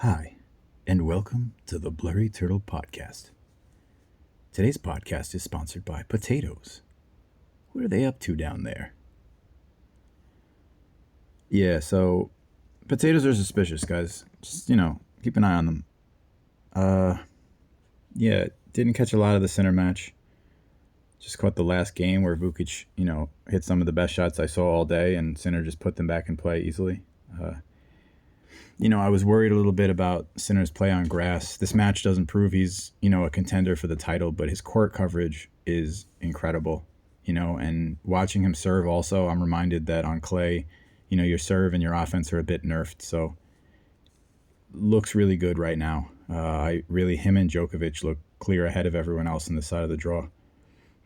Hi, and welcome to the Blurry Turtle Podcast. Today's podcast is sponsored by potatoes. What are they up to down there? Yeah, so potatoes are suspicious, guys. Just, keep an eye on them. Yeah, didn't catch a lot of the center match. Just caught the last game where Vukic, hit some of the best shots I saw all day, and Sinner just put them back in play easily. I was worried a little bit about Sinner's play on grass. This match doesn't prove he's, a contender for the title, but his court coverage is incredible, and watching him serve also, I'm reminded that on clay, your serve and your offense are a bit nerfed. So looks really good right now. Him and Djokovic look clear ahead of everyone else on the side of the draw.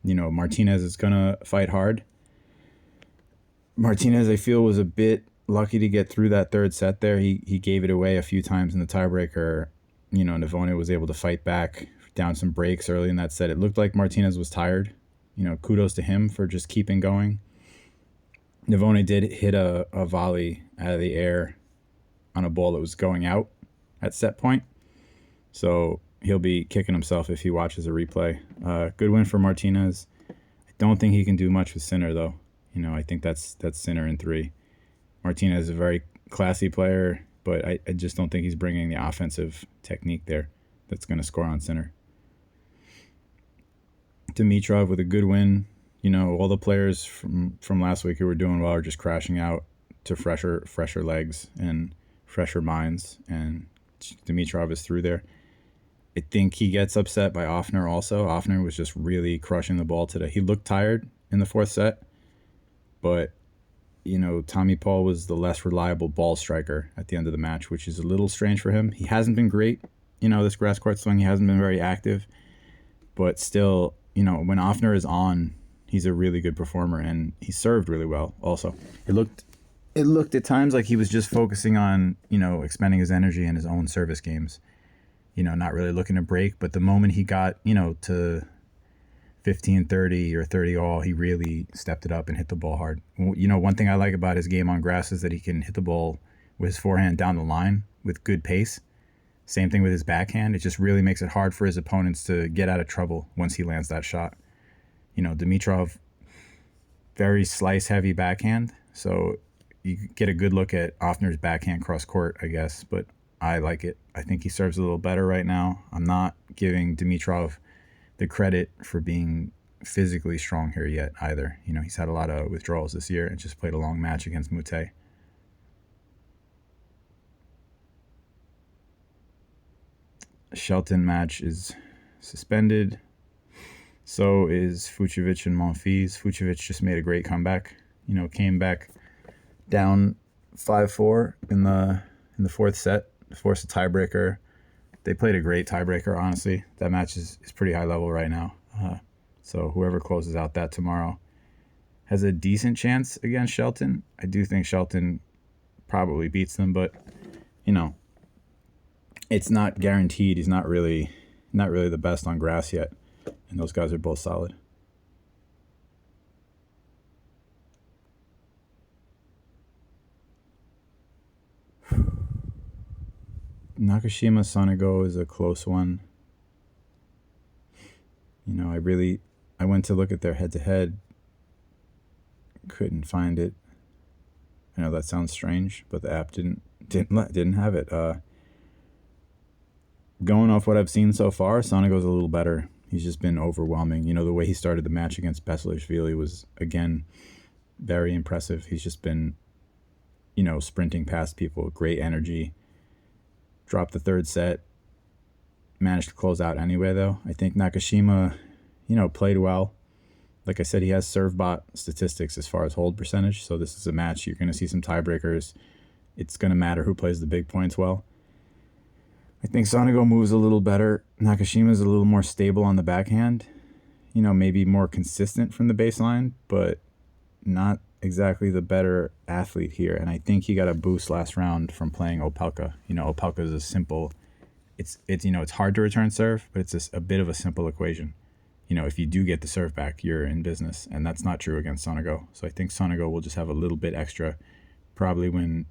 Martinez is going to fight hard. Martinez, I feel, was a bit lucky to get through that third set there. He gave it away a few times in the tiebreaker. Navone was able to fight back down some breaks early in that set. It looked like Martinez was tired. Kudos to him for just keeping going. Navone did hit a volley out of the air on a ball that was going out at set point. So he'll be kicking himself if he watches a replay. Good win for Martinez. I don't think he can do much with Sinner, though. I think that's Sinner in 3. Martinez is a very classy player, but I just don't think he's bringing the offensive technique there that's going to score on Sinner. Dimitrov with a good win. All the players from last week who were doing well are just crashing out to fresher legs and fresher minds, and Dimitrov is through there. I think he gets upset by Offner also. Offner was just really crushing the ball today. He looked tired in the fourth set, but Tommy Paul was the less reliable ball striker at the end of the match, which is a little strange for him. He hasn't been great, this grass court swing. He hasn't been very active, but still, when Offner is on, he's a really good performer, and he served really well also. It looked at times like he was just focusing on, expending his energy in his own service games, not really looking to break. But the moment he got, to 15-30 or 30 all, he really stepped it up and hit the ball hard. One thing I like about his game on grass is that he can hit the ball with his forehand down the line with good pace. Same thing with his backhand. It just really makes it hard for his opponents to get out of trouble once he lands that shot. Dimitrov, very slice-heavy backhand, so you get a good look at Offner's backhand cross-court, I guess, but I like it. I think he serves a little better right now. I'm not giving Dimitrov the credit for being physically strong here yet either. He's had a lot of withdrawals this year and just played a long match against Mute. Shelton match is suspended. So is Fucsovics and Monfils. Fucsovics just made a great comeback. Came back down 5-4 in the fourth set, forced a tiebreaker. They played a great tiebreaker, honestly. That match is pretty high level right now. So whoever closes out that tomorrow has a decent chance against Shelton. I do think Shelton probably beats them, but, it's not guaranteed. He's not really the best on grass yet, and those guys are both solid. Nakashima Sonego is a close one. I went to look at their head-to-head, couldn't find it. I know that sounds strange, but the app didn't have it. Going off what I've seen so far, Sonego's a little better. He's just been overwhelming. The way he started the match against Besilashvili was, again, very impressive. He's just been, sprinting past people, great energy. Dropped the third set, managed to close out anyway, though. I think Nakashima, played well. Like I said, he has serve bot statistics as far as hold percentage, so this is a match. You're going to see some tiebreakers. It's going to matter who plays the big points well. I think Sonego moves a little better. Nakashima's a little more stable on the backhand. Maybe more consistent from the baseline, but not exactly the better athlete here. And I think he got a boost last round from playing Opelka. Opelka is a simple, it's hard to return serve, but it's a bit of a simple equation. If you do get the serve back, you're in business, and that's not true against Sonego. So I think Sonego will just have a little bit extra, probably win,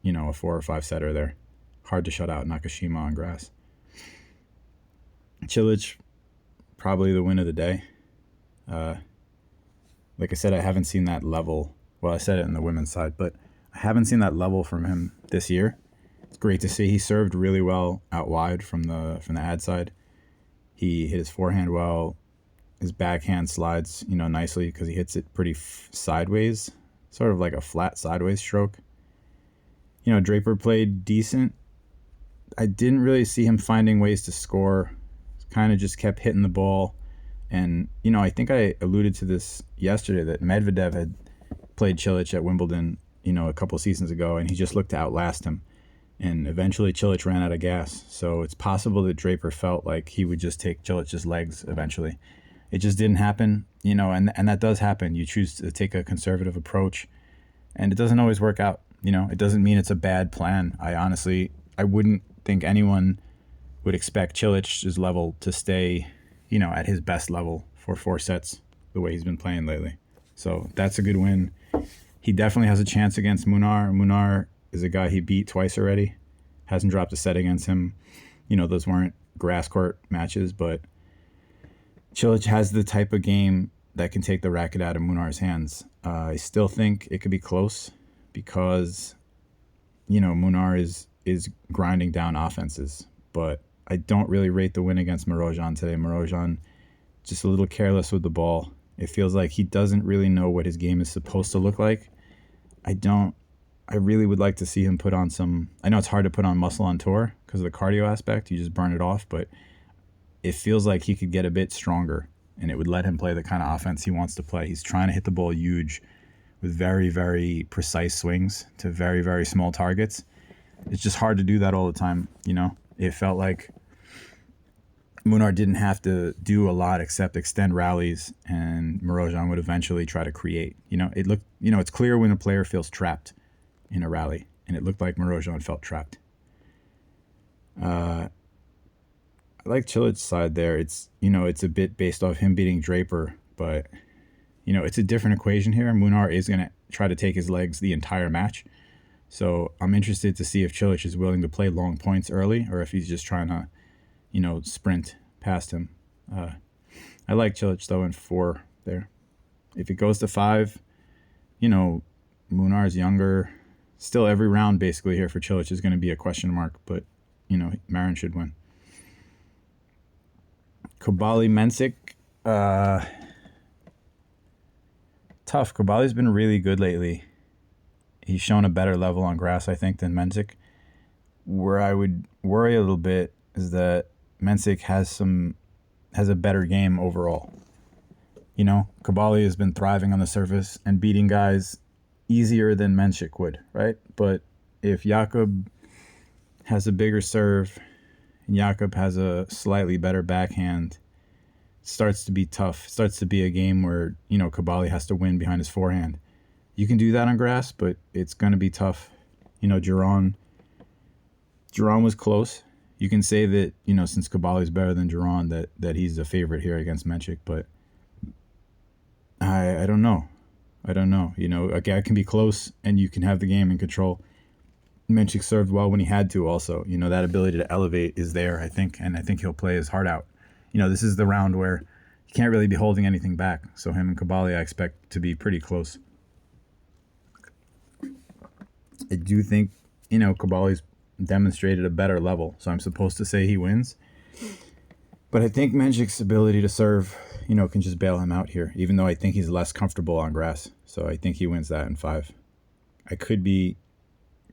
a 4 or 5 setter there. hard to shut out Nakashima on grass. Cilic, probably the win of the day. Like I said, I haven't seen that level. Well, I said it in the women's side, but I haven't seen that level from him this year. It's great to see. He served really well out wide from the ad side. He hit his forehand well. His backhand slides, nicely because he hits it pretty sideways, sort of like a flat sideways stroke. Draper played decent. I didn't really see him finding ways to score. Kind of just kept hitting the ball. And, I think I alluded to this yesterday that Medvedev had played Cilic at Wimbledon, a couple seasons ago, and he just looked to outlast him. And eventually Cilic ran out of gas. So it's possible that Draper felt like he would just take Cilic's legs eventually. It just didn't happen, and that does happen. You choose to take a conservative approach, and it doesn't always work out. It doesn't mean it's a bad plan. I wouldn't think anyone would expect Cilic's level to stay, at his best level for 4 sets the way he's been playing lately. So that's a good win. He definitely has a chance against Munar. Munar is a guy he beat twice already. Hasn't dropped a set against him. Those weren't grass court matches, but Cilic has the type of game that can take the racket out of Munar's hands. I still think it could be close because, Munar is grinding down offenses. But I don't really rate the win against Marozsan today. Marozsan just a little careless with the ball. It feels like he doesn't really know what his game is supposed to look like. I really would like to see him put on I know it's hard to put on muscle on tour because of the cardio aspect. You just burn it off, but it feels like he could get a bit stronger and it would let him play the kind of offense he wants to play. He's trying to hit the ball huge with very, very precise swings to very, very small targets. It's just hard to do that all the time, It felt like Munar didn't have to do a lot except extend rallies, and Marozsan would eventually try to create. It's clear when a player feels trapped in a rally, and it looked like Marozsan felt trapped. I like Cilic's side there. It's a bit based off him beating Draper, but it's a different equation here. Munar is going to try to take his legs the entire match. So I'm interested to see if Cilic is willing to play long points early or if he's just trying to, sprint past him. I like Cilic, though, in 4 there. If it goes to 5, Munar's younger. Still every round, basically, here for Cilic is going to be a question mark, but, Marin should win. Kobali Mensik. Tough. Kobali's been really good lately. He's shown a better level on grass, I think, than Mensik. Where I would worry a little bit is that Mensik has a better game overall. Kobali has been thriving on the surface and beating guys easier than Mensik would, right? But if Jakob has a bigger serve and Jakob has a slightly better backhand, it starts to be tough. It starts to be a game where, Kobali has to win behind his forehand. You can do that on grass, but it's going to be tough. Giron was close. You can say that, since Kobali is better than Giron, that he's a favorite here against Mensik, but I don't know. A guy can be close and you can have the game in control. Mensik served well when he had to also. That ability to elevate is there, I think, and I think he'll play his heart out. This is the round where he can't really be holding anything back. So him and Kobali I expect to be pretty close. I do think, Kobali's demonstrated a better level, so I'm supposed to say he wins. But I think Mensik's ability to serve, can just bail him out here, even though I think he's less comfortable on grass. So I think he wins that in 5. I could be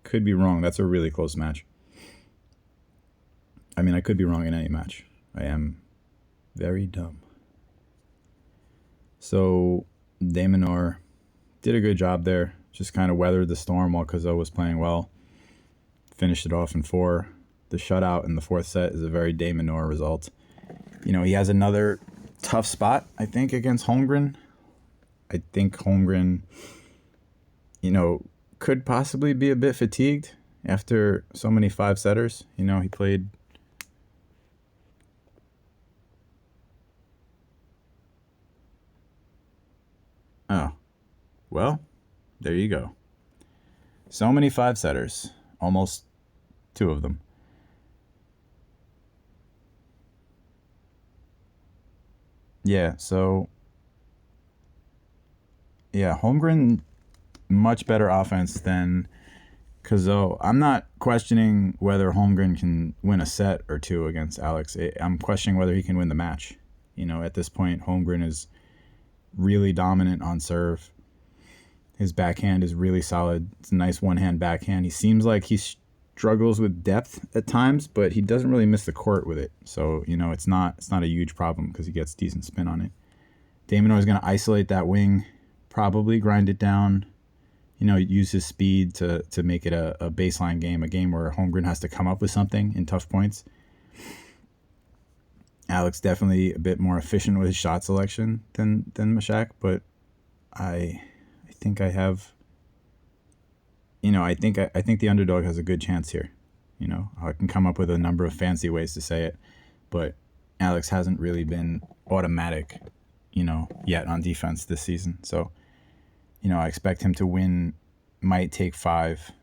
wrong. That's a really close match. I could be wrong in any match. I am very dumb. So de Minaur did a good job there. Just kind of weathered the storm while Cazot was playing well. Finished it off in 4. The shutout in the 4th set is a very de Minaur result. He has another tough spot, I think, against Holmgren. I think Holmgren, could possibly be a bit fatigued after so many 5-setters. He played... Oh, well, there you go. So many 5-setters, almost 2 of them. Yeah, so yeah, Holmgren much better offense than Cazot. I'm not questioning whether Holmgren can win a set or two against Alex. I'm questioning whether he can win the match. At this point, Holmgren is really dominant on serve. His backhand is really solid. It's a nice one-hand backhand. He seems like he struggles with depth at times, but he doesn't really miss the court with it. So, it's not a huge problem because he gets decent spin on it. de Minaur is going to isolate that wing, probably grind it down, use his speed to make it a baseline game, a game where Holmgren has to come up with something in tough points. Alex definitely a bit more efficient with his shot selection than Mashak, but I think I have, I think the underdog has a good chance here. I can come up with a number of fancy ways to say it, but Alex hasn't really been automatic, yet on defense this season. So, I expect him to win. Might take five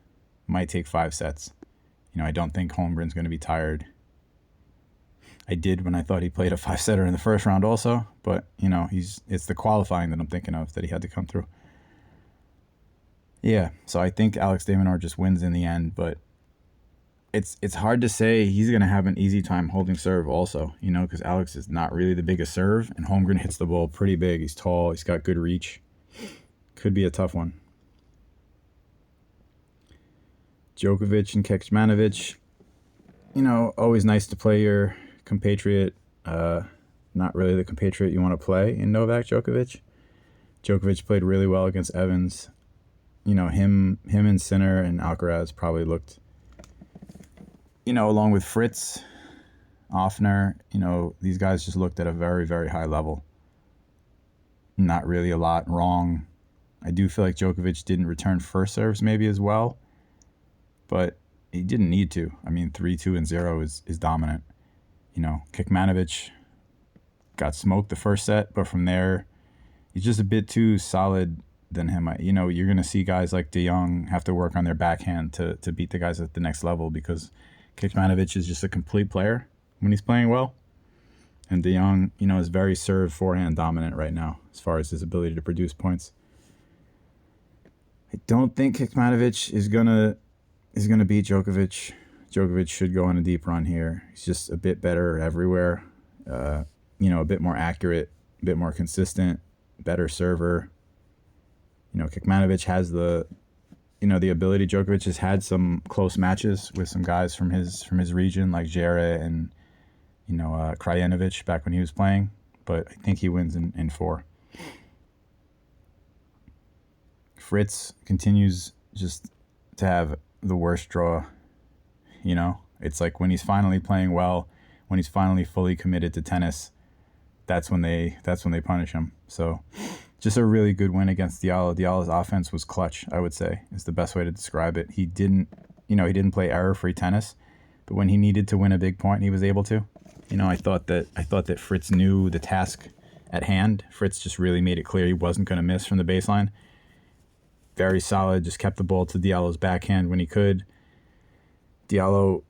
sets. I don't think Holmgren's going to be tired. I did when I thought he played a 5-setter in the first round also, but, it's the qualifying that I'm thinking of that he had to come through. Yeah, so I think Alex de Minaur just wins in the end, but it's hard to say. He's going to have an easy time holding serve also, because Alex is not really the biggest serve, and Holmgren hits the ball pretty big. He's tall. He's got good reach. Could be a tough one. Djokovic and Kecmanovic, always nice to play your compatriot. Not really the compatriot you want to play in Novak Djokovic. Djokovic played really well against Evans. Him and Sinner and Alcaraz probably looked, along with Fritz, Offner, these guys just looked at a very, very high level. Not really a lot wrong. I do feel like Djokovic didn't return first serves maybe as well, but he didn't need to. 3-2 and 0 is dominant. Kecmanovic got smoked the first set, but from there, he's just a bit too solid than him. You're going to see guys like De Jong have to work on their backhand to beat the guys at the next level, because Kecmanovic is just a complete player when he's playing well. And De Jong, is very serve forehand dominant right now as far as his ability to produce points. I don't think Kecmanovic is gonna beat Djokovic. Djokovic should go on a deep run here. He's just a bit better everywhere. A bit more accurate, a bit more consistent, better server. Kecmanovic has the ability. Djokovic has had some close matches with some guys from his region, like Jere and Krajinovic back when he was playing, but I think he wins in 4. Fritz continues just to have the worst draw. It's like when he's finally playing well, when he's finally fully committed to tennis, that's when they punish him. So just a really good win against Diallo. Diallo's offense was clutch, I would say, is the best way to describe it. He didn't play error-free tennis, but when he needed to win a big point, he was able to. I thought that Fritz knew the task at hand. Fritz just really made it clear he wasn't going to miss from the baseline. Very solid, just kept the ball to Diallo's backhand when he could. Diallo,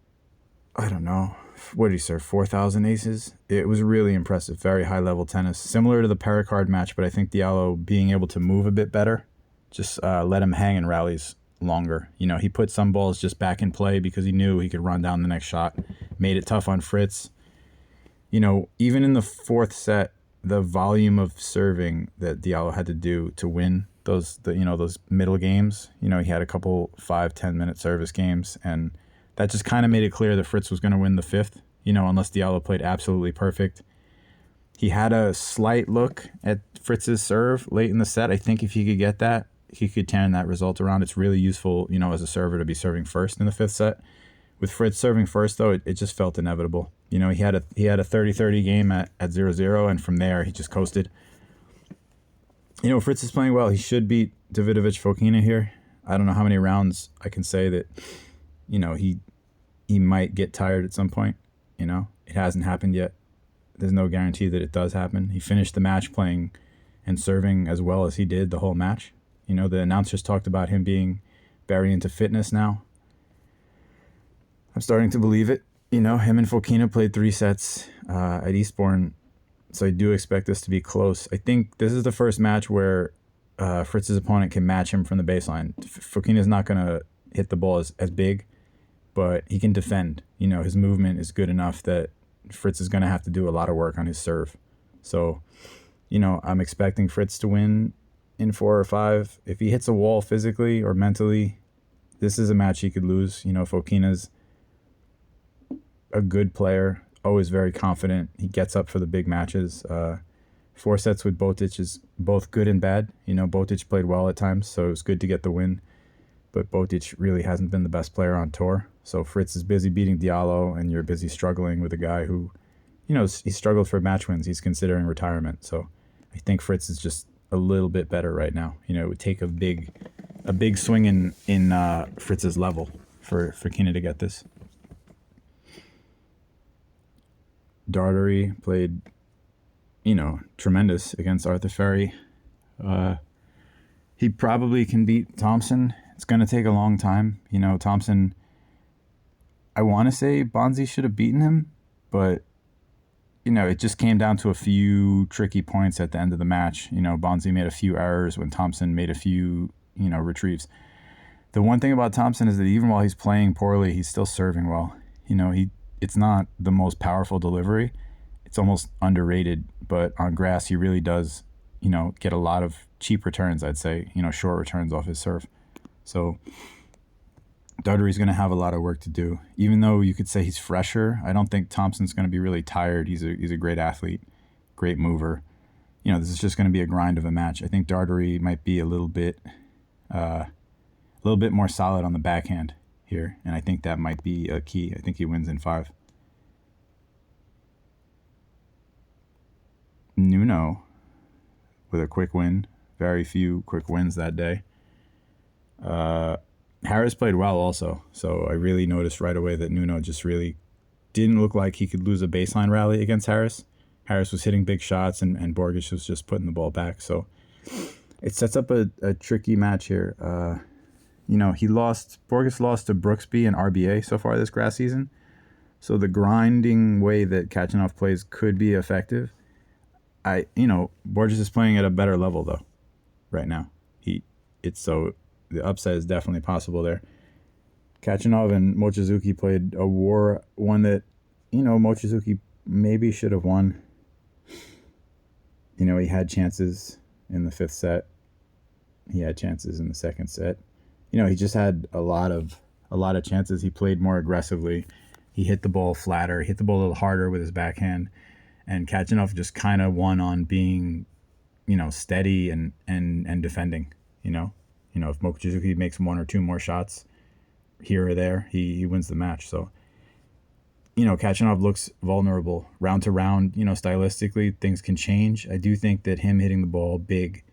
I don't know, what did he serve, 4,000 aces? It was really impressive, very high-level tennis. Similar to the Perricard match, but I think Diallo being able to move a bit better, just let him hang in rallies longer. He put some balls just back in play because he knew he could run down the next shot. Made it tough on Fritz. Even in the 4th set, the volume of serving that Diallo had to do to win those middle games, he had a couple 5-10 minute service games, and that just kind of made it clear that Fritz was going to win the 5th, unless Diallo played absolutely perfect. He had a slight look at Fritz's serve late in the set. I think if he could get that, he could turn that result around. It's really useful, as a server to be serving first in the 5th set. With Fritz serving first, though, it just felt inevitable. He had a 30-30 game at 0-0, and from there he just coasted. Fritz is playing well. He should beat Davidovich Fokina here. I don't know how many rounds I can say that, he might get tired at some point. It hasn't happened yet. There's no guarantee that it does happen. He finished the match playing and serving as well as he did the whole match. The announcers talked about him being very into fitness now. I'm starting to believe it. Him and Fokina played 3 sets at Eastbourne So I do expect this to be close. I think this is the first match where Fritz's opponent can match him from the baseline. Fokina's not going to hit the ball as big, but he can defend. His movement is good enough that Fritz is going to have to do a lot of work on his serve. So, I'm expecting Fritz to win in 4 or 5. If he hits a wall physically or mentally, this is a match he could lose. Fokina's a good player, always very confident. He gets up for the big matches. 4 sets with Botic is both good and bad. Botic played well at times, so it was good to get the win. But Botic really hasn't been the best player on tour. So Fritz is busy beating Diallo, and you're busy struggling with a guy who, he struggled for match wins. He's considering retirement. So I think Fritz is just a little bit better right now. It would take a big swing in Fritz's level for Kina to get this. Dartery played, tremendous against Arthur Ferry. He probably can beat Thompson. It's going to take a long time. Thompson, I want to say Bonzi should have beaten him, but, it just came down to a few tricky points at the end of the match. Bonzi made a few errors when Thompson made a few, retrieves. The one thing about Thompson is that even while he's playing poorly, he's still serving well. It's not the most powerful delivery. It's almost underrated, but on grass, he really does, get a lot of cheap returns, I'd say, short returns off his serve. So Dartery's going to have a lot of work to do. Even though you could say he's fresher, I don't think Thompson's going to be really tired. He's a great athlete, great mover. This is just going to be a grind of a match. I think Dartery might be a little bit more solid on the backhand here, and I think that might be a key. I think he wins in 5. Nuno with a quick win. Very few quick wins that day. Harris played well also, so I really noticed right away that Nuno just really didn't look like he could lose a baseline rally against Harris. Harris was hitting big shots, and Borges was just putting the ball back. So it sets up a tricky match here. Borges lost to Brooksby and RBA so far this grass season. So the grinding way that Khachanov plays could be effective. Borges is playing at a better level though, right now. The upside is definitely possible there. Khachanov and Mochizuki played a war, one that, Mochizuki maybe should have won. He had chances in the 5th set. He had chances in the 2nd set. He just had a lot of chances. He played more aggressively. He hit the ball flatter. He hit the ball a little harder with his backhand. And Khachanov just kind of won on being, steady and defending. If Mochizuki makes 1 or 2 more shots here or there, he wins the match. So, Khachanov looks vulnerable round to round. Stylistically, things can change. I do think that him hitting the ball big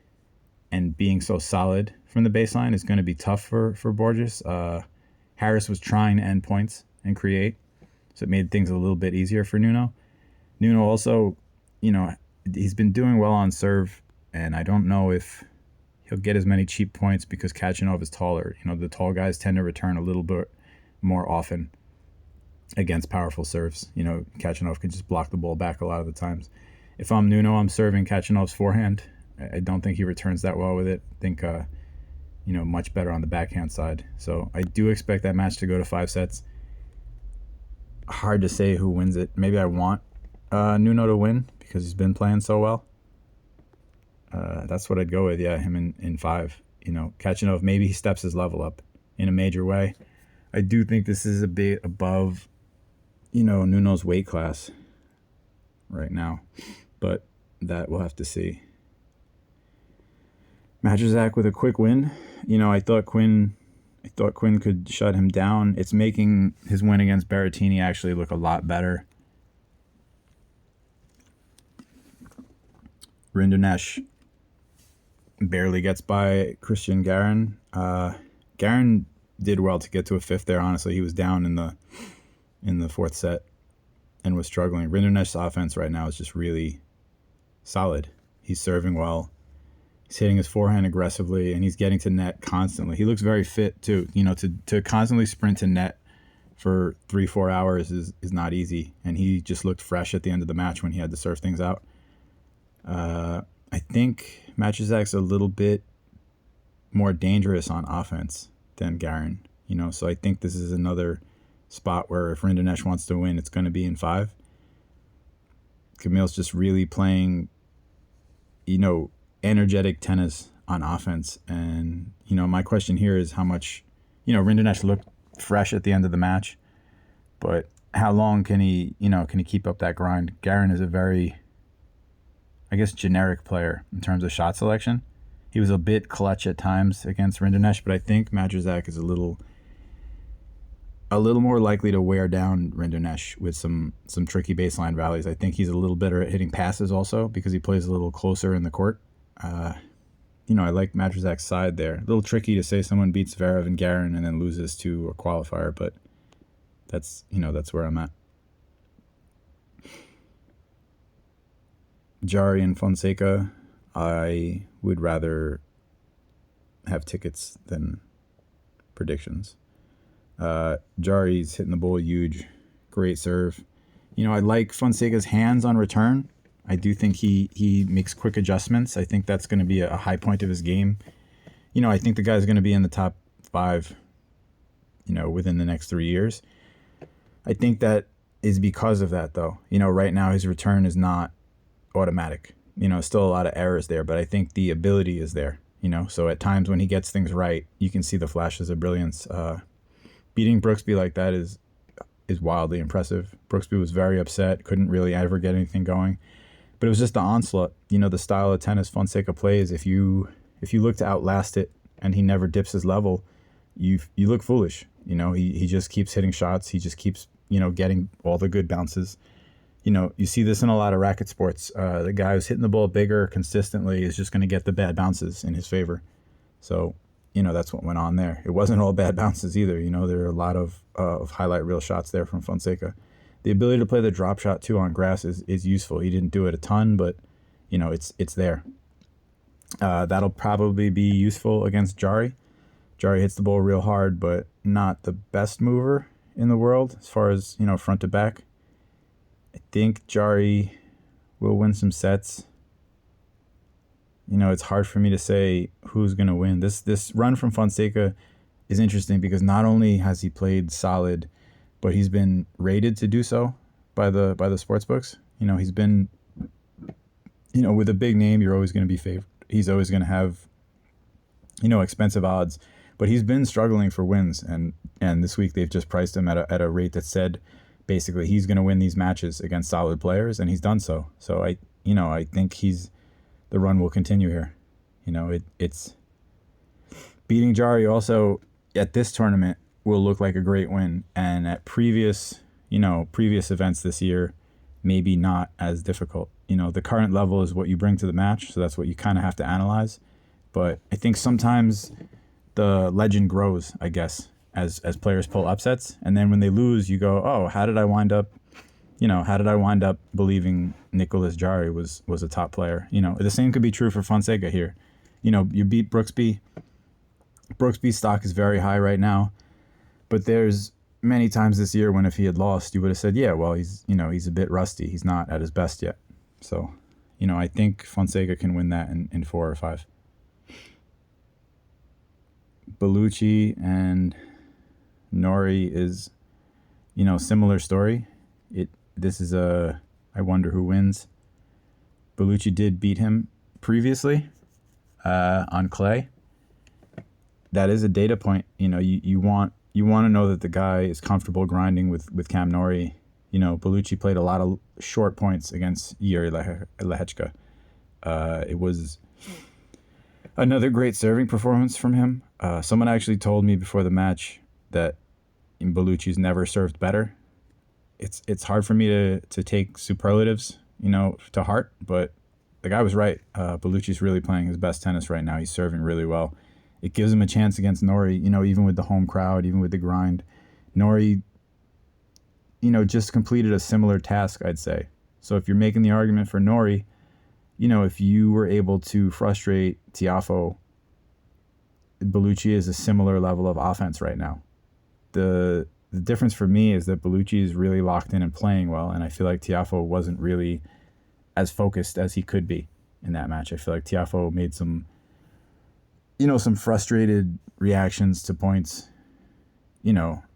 and being so solid from the baseline is going to be tough for Borges. Harris was trying to end points and create, so it made things a little bit easier for Nuno. Nuno also, he's been doing well on serve, and I don't know if he'll get as many cheap points because Khachanov is taller. The tall guys tend to return a little bit more often against powerful serves. Khachanov can just block the ball back a lot of the times. If I'm Nuno, I'm serving Khachanov's forehand. I don't think he returns that well with it. I think, much better on the backhand side. So I do expect that match to go to 5 sets. Hard to say who wins it. Maybe I want Nuno to win because he's been playing so well. That's what I'd go with. Yeah, him in 5. Khachanov, maybe he steps his level up in a major way. I do think this is a bit above, Nuno's weight class right now, but that we'll have to see. Majrzak with a quick win. I thought Quinn could shut him down. It's making his win against Berrettini actually look a lot better. Rinderknecht barely gets by Christian Garin. Garin did well to get to a 5th there. Honestly, he was down in the 4th set and was struggling. Rinderknecht's offense right now is just really solid. He's serving well. He's hitting his forehand aggressively, and he's getting to net constantly. He looks very fit too. To constantly sprint to net for 3-4 hours is not easy. And he just looked fresh at the end of the match when he had to serve things out. I think Matrizak's a little bit more dangerous on offense than Garin, so I think this is another spot where if Rindonesh wants to win, it's going to be in 5. Camille's just really playing, energetic tennis on offense. And, my question here is how much, Rindonesh looked fresh at the end of the match, but how long can he keep up that grind? Garin is a very, I guess, generic player in terms of shot selection. He was a bit clutch at times against Rindonesh, but I think Matrizak is a little more likely to wear down Rindonesh with some tricky baseline rallies. I think he's a little better at hitting passes also because he plays a little closer in the court. I like Matrizak's side there. A little tricky to say someone beats Zverev and Garin and then loses to a qualifier, but that's where I'm at. Jarry and Fonseca, I would rather have tickets than predictions. Jarry's hitting the ball huge, great serve. I like Fonseca's hands on return. I do think he makes quick adjustments. I think that's going to be a high point of his game. I think the guy's going to be in the top 5, within the next 3 years. I think that is because of that, though. Right now his return is not automatic. Still a lot of errors there, but I think the ability is there. So at times when he gets things right, you can see the flashes of brilliance. Beating Brooksby like that is wildly impressive. Brooksby was very upset, couldn't really ever get anything going. But it was just the onslaught. The style of tennis Fonseca plays, if you look to outlast it and he never dips his level, you look foolish. He just keeps hitting shots. He just keeps, getting all the good bounces. You see this in a lot of racket sports. The guy who's hitting the ball bigger consistently is just going to get the bad bounces in his favor. So, that's what went on there. It wasn't all bad bounces either. There are a lot of highlight reel shots there from Fonseca. The ability to play the drop shot, too, on grass is useful. He didn't do it a ton, but, it's there. That'll probably be useful against Jarry. Jarry hits the ball real hard, but not the best mover in the world as far as, front to back. I think Jarry will win some sets. It's hard for me to say who's going to win. This run from Fonseca is interesting because not only has he played solid, but he's been rated to do so by the sports books. He's been, with a big name, you're always going to be favored. He's always going to have, expensive odds. But he's been struggling for wins, and this week they've just priced him at a rate that said basically he's going to win these matches against solid players, and he's done so. So I think the run will continue here. It's beating Jarry also at this tournament will look like a great win, and at previous events this year, maybe not as difficult. The current level is what you bring to the match, so that's what you kind of have to analyze. But I think sometimes the legend grows, I guess, as players pull upsets, and then when they lose, you go, oh, how did I wind up believing Nicolas Jarry was a top player? The same could be true for Fonseca here. You beat Brooksby. Brooksby's stock is very high right now, but there's many times this year when if he had lost, you would have said, yeah, well, he's a bit rusty. He's not at his best yet. So, I think Fonseca can win that in 4 or 5. Bellucci and Norrie is, similar story. This is I wonder who wins. Bellucci did beat him previously on clay. That is a data point. You want to know that the guy is comfortable grinding with Cam Norrie. Bellucci played a lot of short points against Yuri Lehechka. It was another great serving performance from him. Someone actually told me before the match that Bellucci's never served better. It's hard for me to take superlatives, to heart, but the guy was right. Bellucci's really playing his best tennis right now. He's serving really well. It gives him a chance against Norrie, even with the home crowd, even with the grind. Norrie, just completed a similar task, I'd say. So if you're making the argument for Norrie, if you were able to frustrate Tiafoe, Bellucci is a similar level of offense right now. The difference for me is that Bellucci is really locked in and playing well, and I feel like Tiafoe wasn't really as focused as he could be. in that match. I feel like Tiafoe made some, some frustrated reactions to points.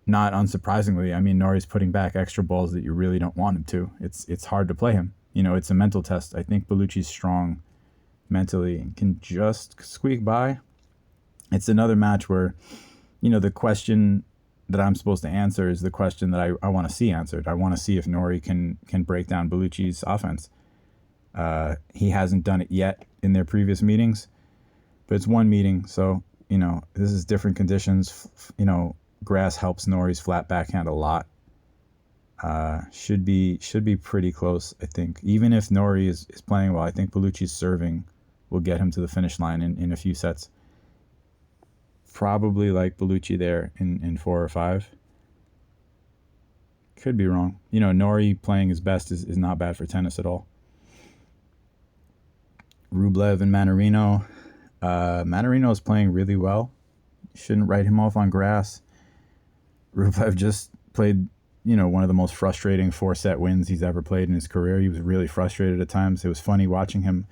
Not unsurprisingly, I mean, Norrie's putting back extra balls that you really don't want him to. It's hard to play him. It's a mental test. I think Bellucci's strong mentally and can just squeak by. It's another match where, the question that I'm supposed to answer is the question that I want to see answered. I want to see if Norrie can break down Bellucci's offense. He hasn't done it yet in their previous meetings, but it's one meeting, so, this is different conditions. Grass helps Norrie's flat backhand a lot. Should be pretty close, I think. Even if Norrie is playing well, I think Bellucci's serving will get him to the finish line in a few sets. Probably like Bellucci there in 4 or 5. Could be wrong. Norrie playing his best is not bad for tennis at all. Rublev and Mannarino. Mannarino is playing really well. Shouldn't write him off on grass. Rublev just played, one of the most frustrating 4-set wins he's ever played in his career. He was really frustrated at times. It was funny watching him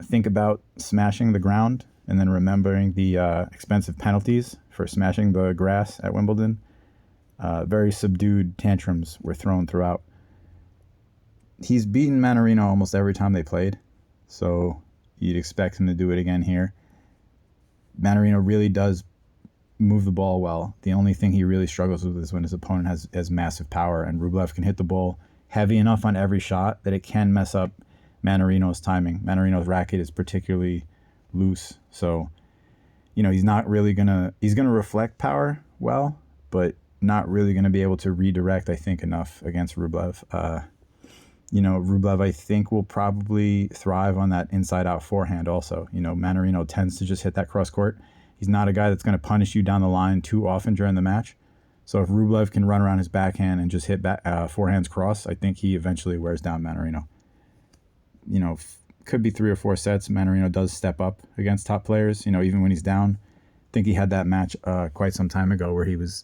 think about smashing the ground and then remembering the expensive penalties for smashing the grass at Wimbledon. Very subdued tantrums were thrown throughout. He's beaten Mannarino almost every time they played, so you'd expect him to do it again here. Mannarino really does move the ball well. The only thing he really struggles with is when his opponent has massive power, and Rublev can hit the ball heavy enough on every shot that it can mess up Mannarino's timing. Mannarino's racket is particularly loose, so he's not really he's gonna reflect power well, but not really gonna be able to redirect, I think, enough against Rublev. Rublev, I think, will probably thrive on that inside-out forehand also. Mannarino tends to just hit that cross-court. He's not a guy that's going to punish you down the line too often during the match. So if Rublev can run around his backhand and just hit forehands cross, I think he eventually wears down Mannarino. Could be 3 or 4 sets. Mannarino does step up against top players, even when he's down. I think he had that match quite some time ago where he was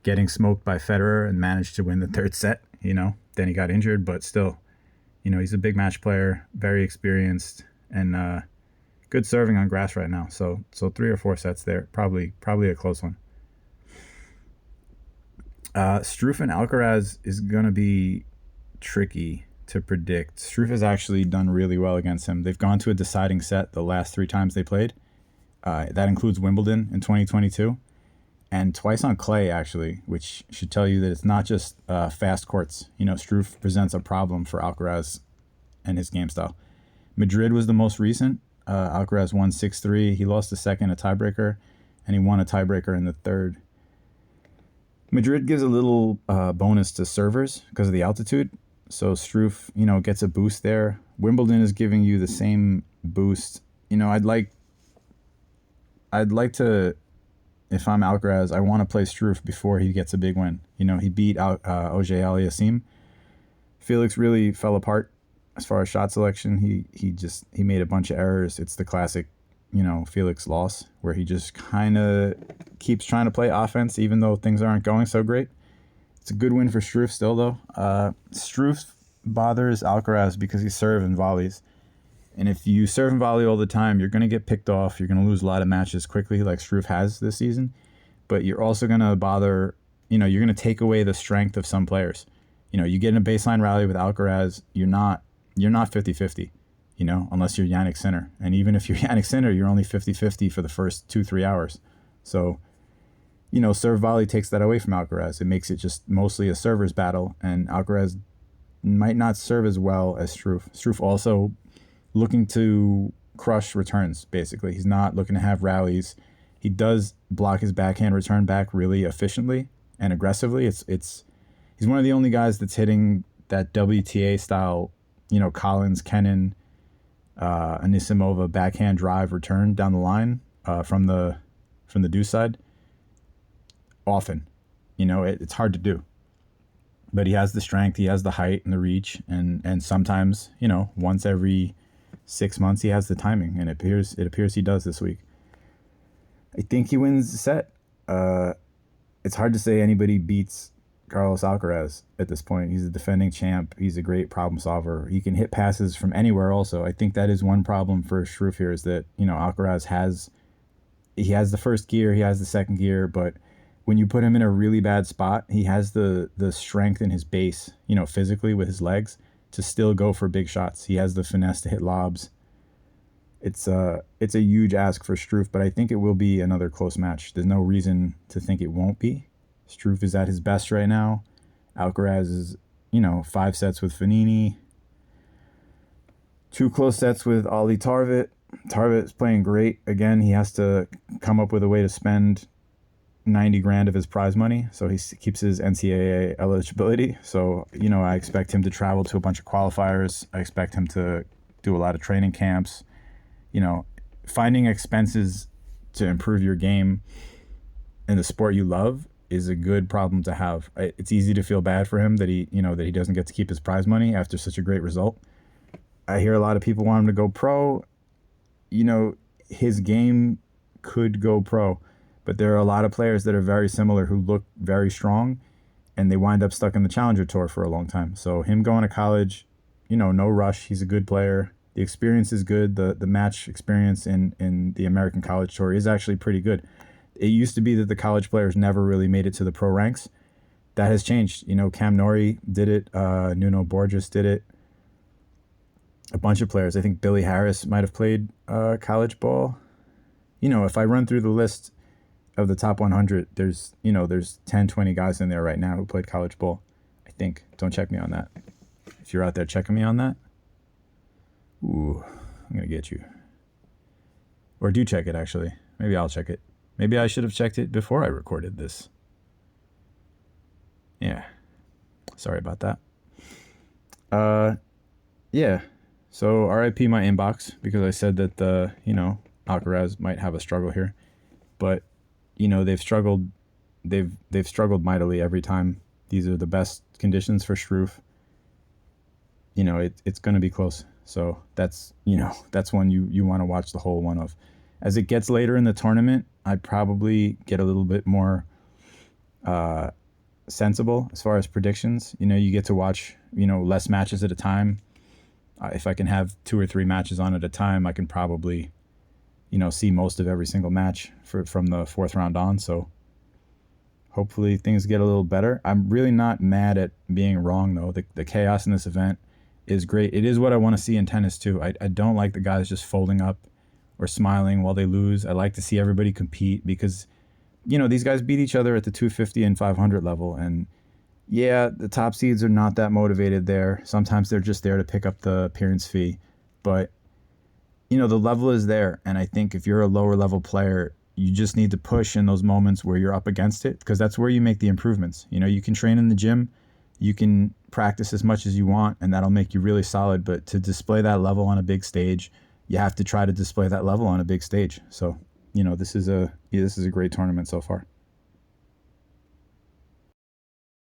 getting smoked by Federer and managed to win the 3rd set. Then he got injured, but still, he's a big match player, very experienced, and good serving on grass right now. So 3 or 4 sets there, probably a close one. Struff and Alcaraz is going to be tricky to predict. Struff has actually done really well against him. They've gone to a deciding set the last 3 times they played. That includes Wimbledon in 2022 and twice on clay, actually, which should tell you that it's not just fast courts. Struff presents a problem for Alcaraz and his game style. Madrid was the most recent. Alcaraz won 6-3. He lost the second, a tiebreaker, and he won a tiebreaker in the 3rd. Madrid gives a little bonus to servers because of the altitude. So Struff, gets a boost there. Wimbledon is giving you the same boost. I'd like to, if I'm Alcaraz, I want to play Struff before he gets a big win. He beat out Auger-Aliassime. Felix really fell apart as far as shot selection. He made a bunch of errors. It's the classic, Felix loss where he just kind of keeps trying to play offense even though things aren't going so great. It's a good win for Struff still, though. Struff bothers Alcaraz because he serves and volleys. And if you serve and volley all the time, you're going to get picked off. You're going to lose a lot of matches quickly like Struff has this season. But you're also going to bother, you're going to take away the strength of some players. You get in a baseline rally with Alcaraz, you're not 50-50, unless you're Yannick Sinner. And even if you're Yannick Sinner, you're only 50-50 for the first 2-3 hours. So, serve volley takes that away from Alcaraz. It makes it just mostly a server's battle, and Alcaraz might not serve as well as Struff. Struff also looking to crush returns, basically. He's not looking to have rallies. He does block his backhand return back really efficiently and aggressively. He's one of the only guys that's hitting that WTA style, Collins, Kennan, Anisimova backhand drive return down the line from the deuce side often. It's hard to do. But he has the strength, he has the height and the reach, and sometimes, once every 6 months he has the timing, and it appears he does this week. I think he wins the set. It's hard to say anybody beats Carlos Alcaraz at this point. He's a defending champ. He's a great problem solver. He can hit passes from anywhere also. I think that is one problem for Struff here is that, Alcaraz he has the first gear, he has the second gear, but when you put him in a really bad spot, he has the strength in his base, physically with his legs to still go for big shots. He has the finesse to hit lobs. It's a huge ask for Struff, but I think it will be another close match. There's no reason to think it won't be. Struff is at his best right now. Alcaraz is, 5 sets with Fognini, 2 close sets with Ollie Tarvit. Tarvit is playing great. Again, he has to come up with a way to spend 90 grand of his prize money, so he keeps his NCAA eligibility. So, I expect him to travel to a bunch of qualifiers. I expect him to do a lot of training camps. Finding expenses to improve your game in the sport you love is a good problem to have. It's easy to feel bad for him that he doesn't get to keep his prize money after such a great result. I hear a lot of people want him to go pro. His game could go pro, but there are a lot of players that are very similar who look very strong and they wind up stuck in the Challenger Tour for a long time. So him going to college, no rush. He's a good player. The experience is good. The match experience in the American College Tour is actually pretty good. It used to be that the college players never really made it to the pro ranks. That has changed. Cam Norrie did it. Nuno Borges did it. A bunch of players. I think Billy Harris might have played college ball. If I run through the list of the top 100, there's 10, 20 guys in there right now who played college ball. I think. Don't check me on that. If you're out there checking me on that, ooh, I'm going to get you. Or do check it, actually. Maybe I'll check it. Maybe I should have checked it before I recorded this. Yeah. Sorry about that. Yeah. So RIP my inbox because I said that Alcaraz might have a struggle here. But, they've struggled mightily every time. These are the best conditions for Struff. It's going to be close. So that's one you want to watch the whole one of. As it gets later in the tournament, I probably get a little bit more sensible as far as predictions. You get to watch, less matches at a time. If I can have 2 or 3 matches on at a time, I can probably, see most of every single match from the 4th round on. So hopefully things get a little better. I'm really not mad at being wrong, though. The chaos in this event is great. It is what I want to see in tennis, too. I don't like the guys just folding up or smiling while they lose. I like to see everybody compete because, these guys beat each other at the 250 and 500 level. And, yeah, the top seeds are not that motivated there. Sometimes they're just there to pick up the appearance fee. But, the level is there. And I think if you're a lower level player, you just need to push in those moments where you're up against it because that's where you make the improvements. You can train in the gym. You can practice as much as you want, and that'll make you really solid. But to display that level on a big stage, you have to try to display that level on a big stage. So, this is a great tournament so far.